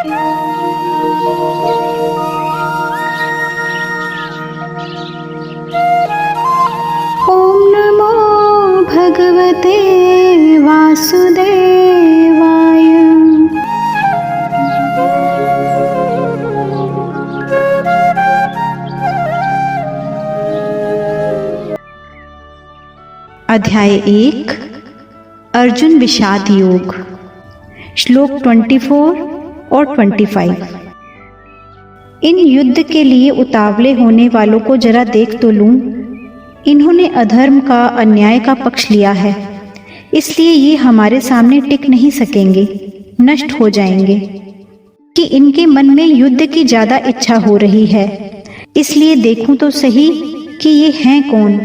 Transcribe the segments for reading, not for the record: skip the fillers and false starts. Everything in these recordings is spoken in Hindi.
ओम नमो भगवते वासुदेवाय। अध्याय 1 अर्जुन विषाद योग। श्लोक 24 और 25। इन युद्ध के लिए उतावले होने वालों को जरा देख तो लूं। इन्होंने अधर्म का, अन्याय का पक्ष लिया है, इसलिए ये हमारे सामने टिक नहीं सकेंगे, नष्ट हो जाएंगे। कि इनके मन में युद्ध की ज्यादा इच्छा हो रही है, इसलिए देखूं तो सही कि ये हैं कौन।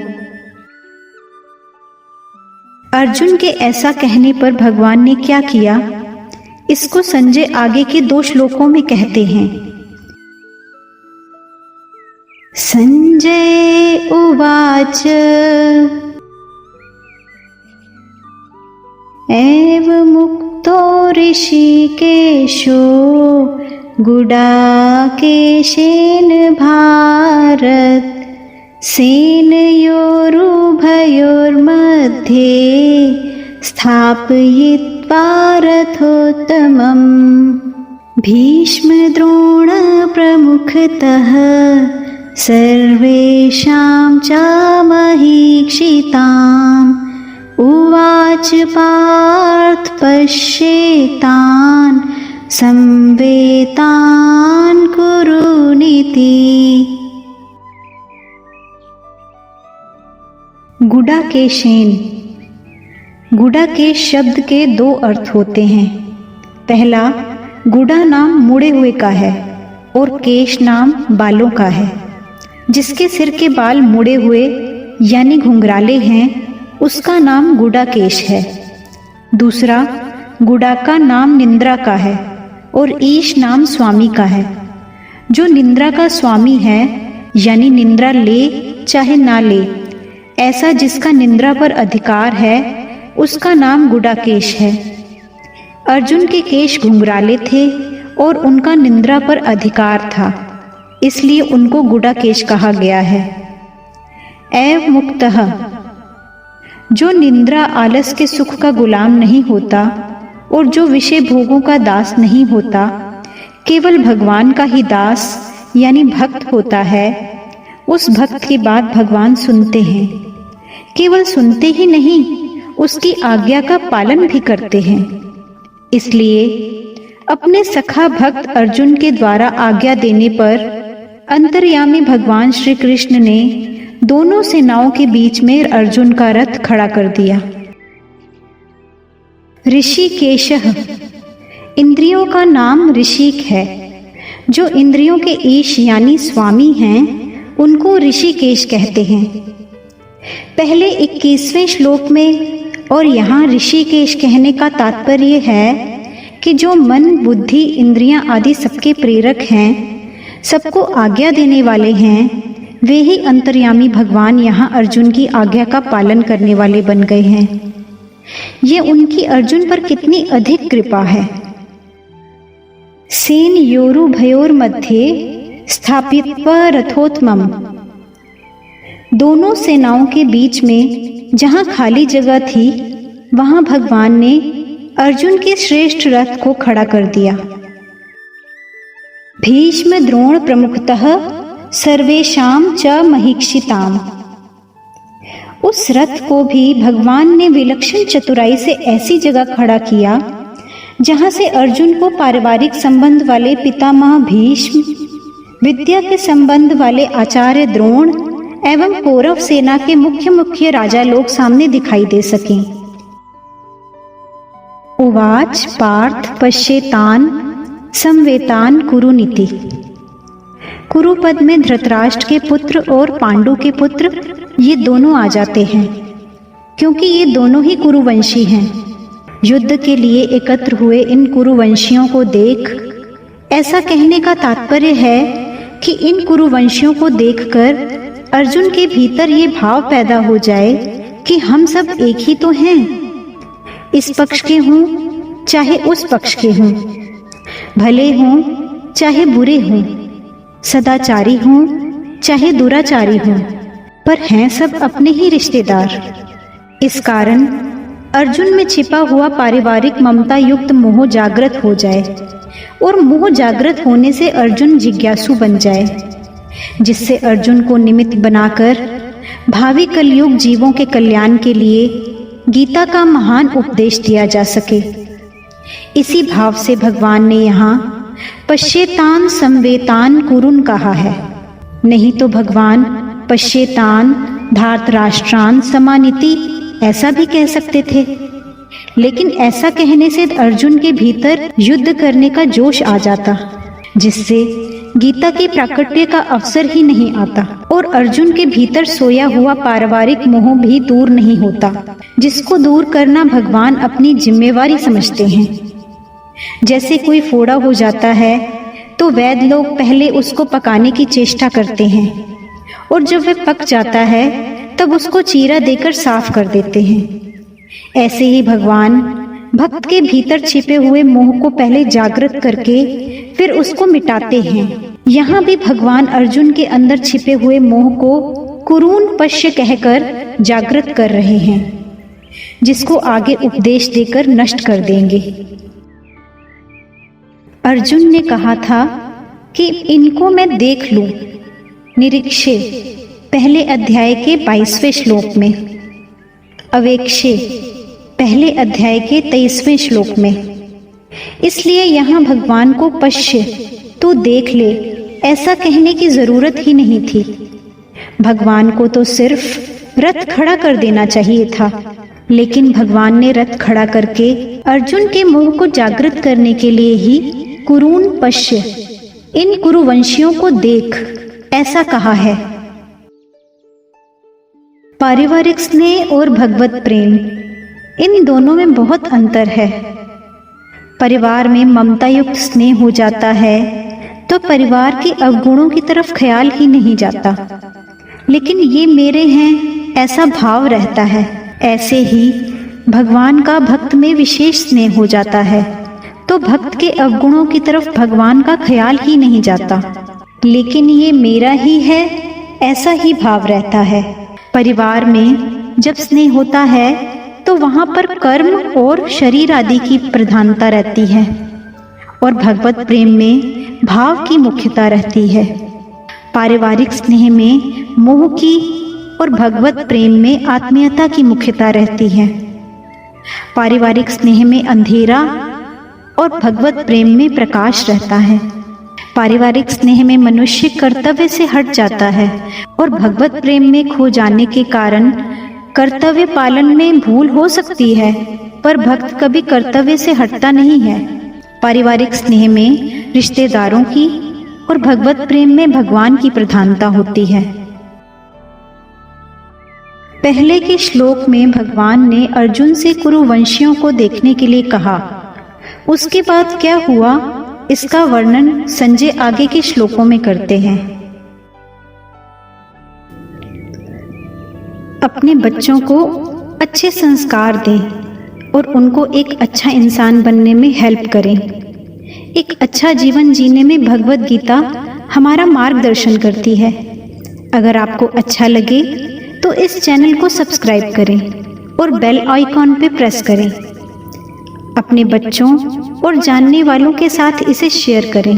अर्जुन के ऐसा कहने पर भगवान ने क्या किया, इसको संजय आगे के 2 श्लोकों में कहते हैं। संजय उवाच एवं मुक्तो ऋषिकेशो गुडाकेशेन भारत सेनयोरुभयोर्मध्ये स्थापयित्वा रथोत्तमम् भीष्मद्रोण प्रमुखतः सर्वेषां च महीक्षिताम् उवाच पार्थ पश्येतान् संवेतान् कुरुनीति। गुडाकेशेन। गुडाकेश शब्द के 2 अर्थ होते हैं। पहला, गुडा नाम मुड़े हुए का है और केश नाम बालों का है। जिसके सिर के बाल मुड़े हुए यानी घुंघराले हैं, उसका नाम गुडाकेश है। दूसरा, गुडा का नाम निंद्रा का है और ईश नाम स्वामी का है। जो निंद्रा का स्वामी है यानी निंद्रा ले चाहे ना ले, ऐसा जिसका निंद्रा पर अधिकार है, उसका नाम गुडाकेश है। अर्जुन के केश घुंघराले थे और उनका निंद्रा पर अधिकार था, इसलिए उनको गुडाकेश कहा गया है। एव मुक्तः। जो निंद्रा आलस के सुख का गुलाम नहीं होता और जो विषय भोगों का दास नहीं होता, केवल भगवान का ही दास यानी भक्त होता है, उस भक्त की बात भगवान सुनते हैं। केवल सुनते ही नहीं, उसकी आज्ञा का पालन भी करते हैं। इसलिए अपने सखा भक्त अर्जुन के द्वारा आज्ञा देने पर अंतर्यामी भगवान श्री कृष्ण ने दोनों सेनाओं के बीच में अर्जुन का रथ खड़ा कर दिया। ऋषिकेशः। इंद्रियों का नाम ऋषिक है। जो इंद्रियों के ईश यानी स्वामी हैं, उनको ऋषिकेश कहते हैं। पहले 21वें श्लोक में और यहाँ ऋषिकेश कहने का तात्पर्य है कि जो मन, बुद्धि, इंद्रियां आदि सबके प्रेरक हैं, सबको आज्ञा देने वाले हैं, वे ही अंतर्यामी भगवान यहाँ अर्जुन की आज्ञा का पालन करने वाले बन गए हैं। ये उनकी अर्जुन पर कितनी अधिक कृपा है। सेनयोरुभयोर मध्ये स्थापित्वा रथोत्तमम्। दोनों सेनाओं के बीच में जहाँ खाली जगह थी, वहाँ भगवान ने अर्जुन के श्रेष्ठ रथ को खड़ा कर दिया। भीष्म द्रोण प्रमुखतः सर्वेषां च महीक्षिताम्। उस रथ को भी भगवान ने विलक्षण चतुराई से ऐसी जगह खड़ा किया जहाँ से अर्जुन को पारिवारिक संबंध वाले पितामह भीष्म, विद्या के संबंध वाले आचार्य द्रोण एवं कौरव सेना के मुख्य राजा लोग सामने दिखाई दे सकें। उवाच पार्थ पश्येतान् संवेतान् कुरुनीति। कुरु पद में धृतराष्ट्र के पुत्र और पांडु के पुत्र ये दोनों आ जाते हैं, क्योंकि ये दोनों ही कुरुवंशी हैं। युद्ध के लिए एकत्र हुए इन कुरुवंशियों को देख ऐसा कहने का तात्पर्य है कि इन कुरुवंशियों को देखकर अर्जुन के भीतर ये भाव पैदा हो जाए कि हम सब एक ही तो हैं, इस पक्ष के हों चाहे उस पक्ष के हों। भले हों चाहे बुरे हों, सदाचारी हों चाहे दुराचारी हों, पर हैं सब अपने ही रिश्तेदार। इस कारण अर्जुन में छिपा हुआ पारिवारिक ममता युक्त मोह जागृत हो जाए और मोह जागृत होने से अर्जुन जिज्ञासु बन जाए, जिससे अर्जुन को निमित्त बनाकर भावी कलयुग जीवों के कल्याण के लिए गीता का महान उपदेश दिया जा सके। इसी भाव से भगवान ने यहाँ पश्येतान संवेतान कुरुन कहा है। नहीं तो भगवान पश्येतान धार्तराष्ट्रान समानिति ऐसा भी कह सकते थे, लेकिन ऐसा कहने से अर्जुन के भीतर युद्ध करने का जोश आ जाता, जिससे गीता के प्राकट्य का अवसर ही नहीं आता और अर्जुन के भीतर सोया हुआ पारिवारिक मोह भी दूर नहीं होता, जिसको दूर करना भगवान अपनी जिम्मेवारी समझते हैं। जैसे कोई फोड़ा हो जाता है तो वैद्य लोग पहले उसको पकाने की चेष्टा करते हैं और जब वह पक जाता है तब उसको चीरा देकर साफ कर देते हैं। ऐसे ही भगवान भक्त के भीतर छिपे हुए मोह को पहले जागृत करके फिर उसको मिटाते हैं। यहाँ भी भगवान अर्जुन के अंदर छिपे हुए मोह को कुरून पश्य कहकर जागृत कर रहे हैं, जिसको आगे उपदेश देकर नष्ट कर देंगे। अर्जुन ने कहा था कि इनको मैं देख लूं, निरीक्षे पहले अध्याय के 22वें श्लोक में, अवेक्षे पहले अध्याय के 23वें श्लोक में। इसलिए यहाँ भगवान को पश्य तू देख ले ऐसा कहने की जरूरत ही नहीं थी। भगवान को तो सिर्फ रथ खड़ा कर देना चाहिए था, लेकिन भगवान ने रथ खड़ा करके अर्जुन के मोह को जागृत करने के लिए ही कुरून पश्य, इन कुरुवंशियों को देख ऐसा कहा है। पारिवारिक स्नेह और भगवत प्रेम, इन दोनों में बहुत अंतर है। परिवार में ममता युक्त स्नेह हो जाता है तो परिवार के अवगुणों की तरफ ख्याल ही नहीं जाता, लेकिन ये मेरे हैं ऐसा भाव रहता है। ऐसे ही भगवान का भक्त में विशेष स्नेह हो जाता है तो भक्त के अवगुणों की तरफ भगवान का ख्याल ही नहीं जाता, लेकिन ये मेरा ही है ऐसा ही भाव रहता है। परिवार में जब स्नेह होता है तो वहाँ पर कर्म और शरीर आदि की प्रधानता रहती है और भगवत प्रेम में भाव की मुख्यता रहती है। पारिवारिक स्नेह में मोह की और भगवत प्रेम में आत्मीयता की मुख्यता रहती है। पारिवारिक स्नेह में अंधेरा और भगवत प्रेम में प्रकाश रहता है। पारिवारिक स्नेह में मनुष्य कर्तव्य से हट जाता है और भगवत प्रेम में खो जाने के कारण कर्तव्य पालन में भूल हो सकती है, पर भक्त कभी कर्तव्य से हटता नहीं है। पारिवारिक स्नेह में रिश्तेदारों की और भगवत प्रेम में भगवान की प्रधानता होती है। पहले के श्लोक में भगवान ने अर्जुन से कुरुवंशियों को देखने के लिए कहा। उसके बाद क्या हुआ इसका वर्णन संजय आगे के श्लोकों में करते हैं। अपने बच्चों को अच्छे संस्कार दें और उनको एक अच्छा इंसान बनने में हेल्प करें। एक अच्छा जीवन जीने में भगवत गीता हमारा मार्गदर्शन करती है। अगर आपको अच्छा लगे तो इस चैनल को सब्सक्राइब करें और बेल आइकॉन पे प्रेस करें। अपने बच्चों और जानने वालों के साथ इसे शेयर करें।